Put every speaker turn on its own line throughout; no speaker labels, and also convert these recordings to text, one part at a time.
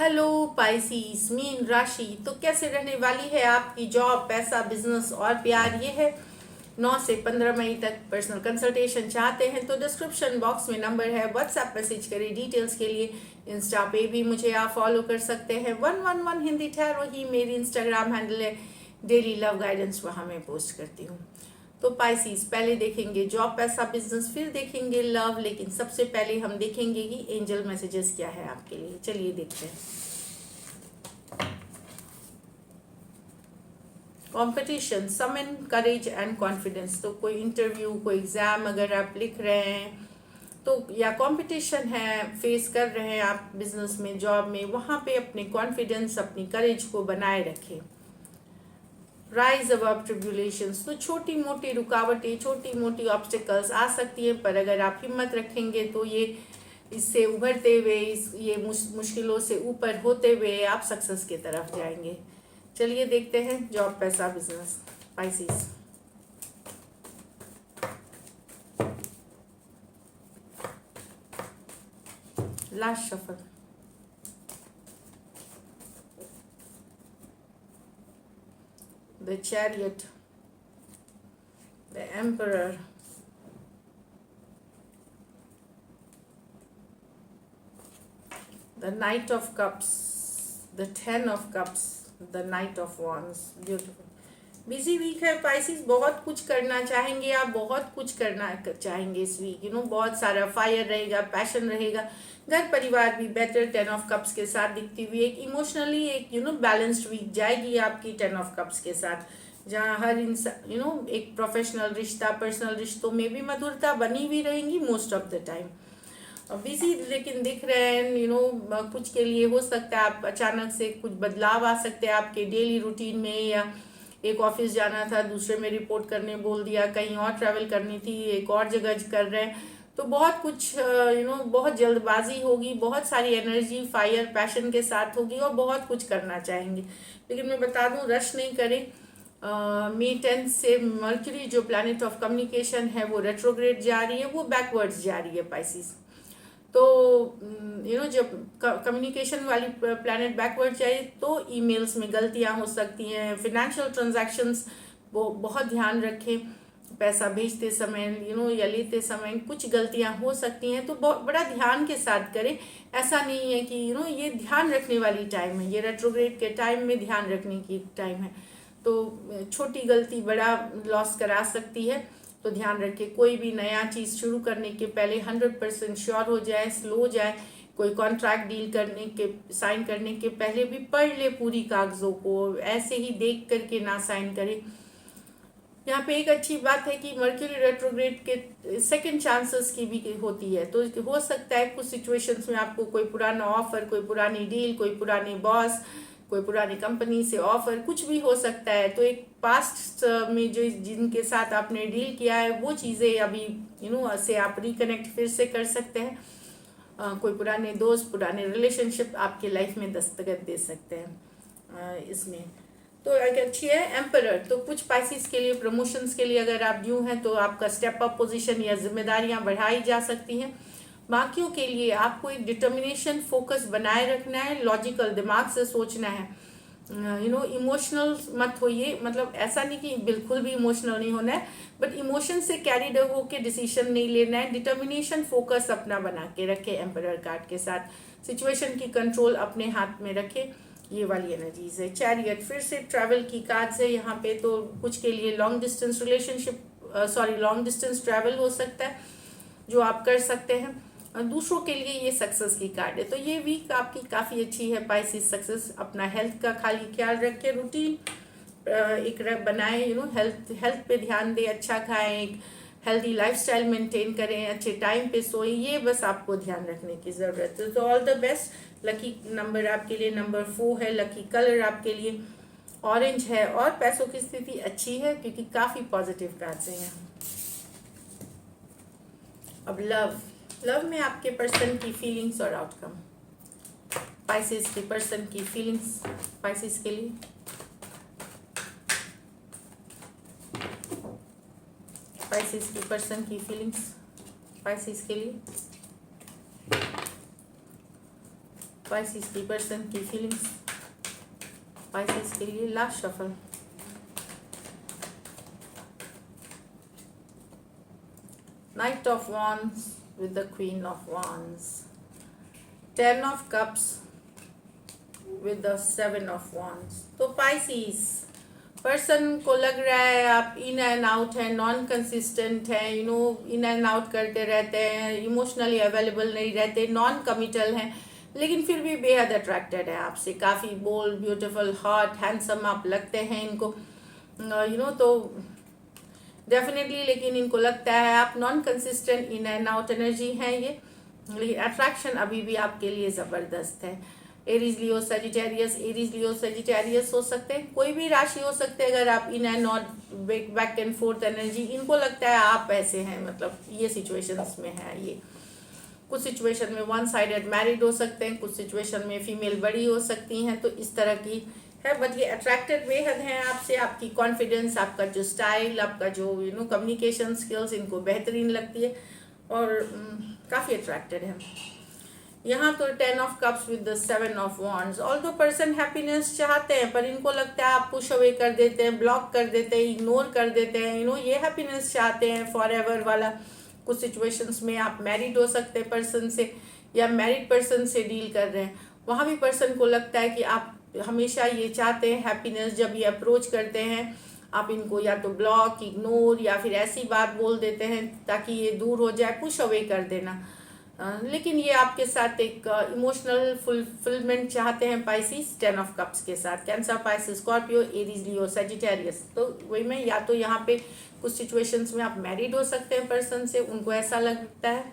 Hello पाइसीस mean राशि। तो कैसे रहने वाली है आपकी जॉब, पैसा, बिजनेस और प्यार। ये है 9 से 15 मई तक। पर्सनल कंसल्टेशन चाहते हैं तो डिस्क्रिप्शन बॉक्स में नंबर है, व्हाट्सएप मैसेज करें डिटेल्स के लिए। इंस्टा पे भी मुझे आप फॉलो कर सकते हैं। 111 हिंदी ठहरो ही मेरी इंस्टाग्राम हैंडल है। डेली लव गाइडेंस वहाँ मैं पोस्ट करती हूँ। तो पाइसीज पहले देखेंगे जॉब, पैसा, बिजनेस, फिर देखेंगे लव। लेकिन सबसे पहले हम देखेंगे कि एंजल मैसेजेस क्या है आपके लिए। चलिए देखते हैं। Competition, summon courage and confidence. तो कोई इंटरव्यू, कोई एग्जाम अगर आप लिख रहे हैं तो, या कंपटीशन है फेस कर रहे हैं आप बिजनेस में, जॉब में, वहाँ पे अपने कॉन्फिडेंस, अपनी करेज को बनाए रखें। Rise above tribulations. तो छोटी मोटी रुकावटें, छोटी मोटी ऑब्स्टिकल्स आ सकती हैं, पर अगर आप हिम्मत रखेंगे तो ये इससे उभरते हुए, ये मुश्किलों से ऊपर होते हुए आप सक्सेस की तरफ जाएंगे। चलिए देखते हैं जॉब, पैसा, business. Pisces. Last shuffle. The chariot, the emperor, the knight of cups, the 10 of cups, the knight of wands. Beautiful. Busy week है पाइसिस, बहुत कुछ करना चाहेंगे आप, बहुत कुछ करना चाहेंगे इस वीक। बहुत सारा फायर रहेगा, पैशन रहेगा। घर परिवार भी बेटर 10 ऑफ कप्स के साथ दिखती हुई एक इमोशनली एक बैलेंस्ड वीक जाएगी आपकी 10 ऑफ कप्स के साथ, जहाँ हर इंसान एक प्रोफेशनल रिश्ता, पर्सनल रिश्तों में भी मधुरता बनी हुई रहेंगी most of the time. Busy लेकिन दिख रहे हैं। कुछ के लिए हो सकता है आप अचानक से कुछ बदलाव आ सकते हैं आपके डेली रूटीन में, या एक ऑफिस जाना था दूसरे में रिपोर्ट करने बोल दिया, कहीं और ट्रैवल करनी थी एक और जगह कर रहे हैं। तो बहुत कुछ बहुत जल्दबाजी होगी, बहुत सारी एनर्जी, फायर, पैशन के साथ होगी और बहुत कुछ करना चाहेंगे। लेकिन मैं बता दूं, रश नहीं करें। मई 10 से मर्क्यूरी जो प्लैनेट ऑफ कम्युनिकेशन है वो रेट्रोग्रेड जा रही है, वो बैकवर्ड्स जा रही है पाइसिस। तो जब कम्युनिकेशन वाली प्लैनेट बैकवर्ड जाए तो ईमेल्स में गलतियां हो सकती हैं। फिनेंशियल ट्रांजैक्शंस वो बहुत ध्यान रखें। पैसा भेजते समय या लेते समय कुछ गलतियां हो सकती हैं, तो बहुत बड़ा ध्यान के साथ करें। ऐसा नहीं है कि ये ध्यान रखने वाली टाइम है, ये रेट्रोग्रेड के टाइम में ध्यान रखने की टाइम है। तो छोटी गलती बड़ा लॉस करा सकती है। तो ध्यान रखें, कोई भी नया चीज़ शुरू करने के पहले 100% श्योर हो जाए, स्लो जाए। कोई कॉन्ट्रैक्ट डील करने के, साइन करने के पहले भी पढ़ ले पूरी कागजों को, ऐसे ही देख करके ना साइन करें। यहाँ पे एक अच्छी बात है कि मर्क्यूरी रेट्रोग्रेड के सेकंड चांसेस की भी होती है। तो हो सकता है कुछ सिचुएशंस में आपको कोई पुराना ऑफर, कोई पुरानी डील, कोई पुरानी बॉस, कोई पुरानी कंपनी से ऑफर, कुछ भी हो सकता है। तो एक पास्ट में जो जिनके साथ आपने डील किया है वो चीज़ें अभी से आप रिकनेक्ट फिर से कर सकते हैं। कोई पुराने दोस्त, पुराने रिलेशनशिप आपके लाइफ में दस्तखत दे सकते हैं इसमें। तो एक अच्छी है एम्परर। तो कुछ पाइसिस के लिए, प्रमोशंस के लिए अगर आप ड्यू हैं तो आपका स्टेप अप पोजीशन या जिम्मेदारियां बढ़ाई जा सकती हैं। बाकियों के लिए आपको एक डिटर्मिनेशन, फोकस बनाए रखना है, लॉजिकल दिमाग से सोचना है। इमोशनल मत होइए, मतलब ऐसा नहीं कि बिल्कुल भी इमोशनल नहीं होना है, बट इमोशन से कैरीड होके डिसीजन नहीं लेना है। डिटर्मिनेशन, फोकस अपना बना के रखे एम्परर कार्ड के साथ। सिचुएशन की कंट्रोल अपने हाथ में रखे, ये वाली एनर्जीज है। चैरियट फिर से ट्रैवल की कार्ड्स है यहाँ पे। तो कुछ के लिए long distance relationship, long distance travel हो सकता है जो आप कर सकते हैं। दूसरों के लिए ये सक्सेस की कार्ड है। तो ये वीक आपकी काफ़ी अच्छी है पाइसिस। सक्सेस, अपना हेल्थ का खाली ख्याल रखें, रूटीन एक बनाए, हेल्थ पे ध्यान दें, अच्छा खाएं, एक हेल्दी लाइफस्टाइल मेंटेन करें, अच्छे टाइम पे सोएं। ये बस आपको ध्यान रखने की ज़रूरत है। तो all the best. Lucky number आपके लिए नंबर 4 है। लकी कलर आपके लिए ऑरेंज है। और पैसों की स्थिति अच्छी है क्योंकि काफ़ी पॉजिटिव कार्ड्स हैं यहाँ। अब लव में आपके पर्सन की फीलिंग्स और आउटकम। पाइसिस के पर्सन की फीलिंग्स पाइसिस के लिए। पाइसिस की पर्सन की फीलिंग्स पाइसिस के लिए। पाइसिस की पर्सन की फीलिंग्स पाइसिस के लिए last shuffle. Night of wands with the queen of wands, 10 of cups with the 7 of wands. तो पाइसिस पर्सन को लग रहा है आप इन एंड आउट है, नॉन कंसिस्टेंट है, इन एंड आउट करते रहते हैं, इमोशनली अवेलेबल नहीं रहते, नॉन कमिटल हैं, लेकिन फिर भी बेहद अट्रैक्टेड है आपसे। काफ़ी बोल्ड, ब्यूटीफुल, हॉट, हैंडसम आप लगते हैं इनको, तो डेफिनेटली। लेकिन इनको लगता है आप non consistent, in and out energy है ये, लेकिन अट्रैक्शन अभी भी आपके लिए ज़बरदस्त है। Aries Leo Sagittarius, Aries Leo Sagittarius हो सकते हैं, कोई भी राशि हो सकते हैं। अगर आप in and out, back and fourth energy, इनको लगता है आप ऐसे हैं, मतलब ये सिचुएशंस में है ये। कुछ सिचुएशन में वन साइडेड मैरिड हो सकते हैं, कुछ सिचुएशन में फीमेल बड़ी हो सकती हैं, तो इस तरह की है। बट ये अट्रैक्टेड बेहद हैं आपसे, आपकी कॉन्फिडेंस, आपका जो स्टाइल, आपका जो कम्युनिकेशन स्किल्स इनको बेहतरीन लगती है और काफ़ी अट्रैक्टेड है। यहाँ तो 10 of cups with the 7 of wands. Although person happiness चाहते हैं, पर इनको लगता है आप पुश अवे कर देते हैं, ब्लॉक कर देते हैं, इग्नोर कर देते हैं। ये हैप्पीनेस चाहते हैं फॉर एवर वाला। कुछ सिचुएशंस में आप मैरिड हो सकते हैं पर्सन से, या मैरिड पर्सन से डील कर रहे हैं, वहाँ भी पर्सन को लगता है कि आप हमेशा ये चाहते हैं हैप्पीनेस। जब ये अप्रोच करते हैं आप इनको या तो ब्लॉक, इग्नोर या फिर ऐसी बात बोल देते हैं ताकि ये दूर हो जाए, पुश अवे कर देना। लेकिन ये आपके साथ एक इमोशनल फुलफिलमेंट चाहते हैं पाइसिस 10 ऑफ कप्स के साथ। Cancer, Pisces, Scorpio, Aries, Leo, Sagittarius. तो वही में या तो यहाँ पे कुछ सिचुएशंस में आप मैरिड हो सकते हैं पर्सन से, उनको ऐसा लगता है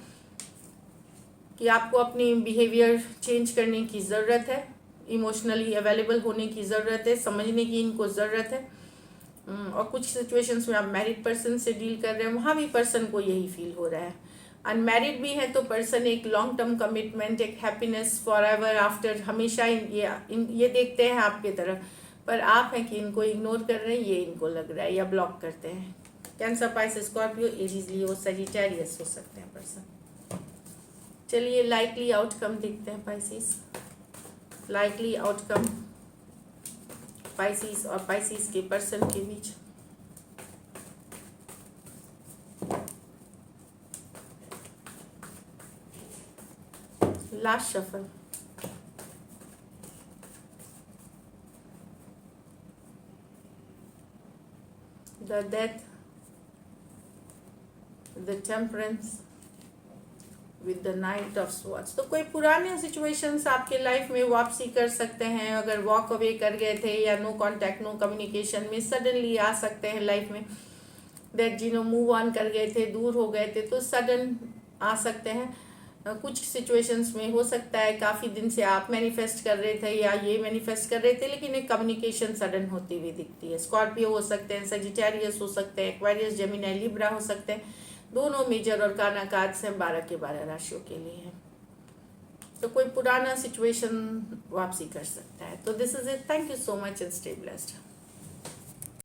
कि आपको अपनी बिहेवियर चेंज करने की ज़रूरत है, इमोशनली अवेलेबल होने की ज़रूरत है, समझने की इनको ज़रूरत है। और कुछ सिचुएशंस में आप मैरिड पर्सन से डील कर रहे हैं, वहाँ भी पर्सन को यही फील हो रहा है। अनमैरिड भी है तो पर्सन एक लॉन्ग टर्म कमिटमेंट, एक हैप्पीनेस फॉर एवर आफ्टर, हमेशा ये देखते हैं आपके तरफ, पर आप हैं कि इनको इग्नोर कर रहे हैं, ये इनको लग रहा है, या ब्लॉक करते हैं। Cancer, Pisces, Scorpio, Aries, Leo, Sagittarius हो सकते हैं पर्सन। चलिए लाइकली आउटकम देखते हैं पाइसिस। लाइकली आउटकम पाइसिस और पाइसिस के पर्सन के बीच। Last shuffle. The Death, the Temperance with the Knight of Swords. तो कोई पुराने सिचुएशंस आपके लाइफ में वापसी कर सकते हैं। अगर वॉक अवे कर गए थे या नो कांटेक्ट, नो कम्युनिकेशन में सडनली आ सकते हैं लाइफ में। दैट मूव ऑन कर गए थे, दूर हो गए थे, तो सडन आ सकते हैं। कुछ सिचुएशंस में हो सकता है काफ़ी दिन से आप मैनिफेस्ट कर रहे थे या ये मैनिफेस्ट कर रहे थे, लेकिन एक कम्युनिकेशन सडन होती हुई दिखती है। स्कॉर्पियो हो सकते हैं, सजिटेरियस हो सकते हैं, एक्वेरियस, जेमिनी, लिब्रा हो सकते हैं। दोनों मेजर और काना कार्ड्स हैं, 12 के 12 राशियों के लिए हैं। तो कोई पुराना सिचुएशन वापसी कर सकता है। तो this is it. Thank you so much and stay blessed.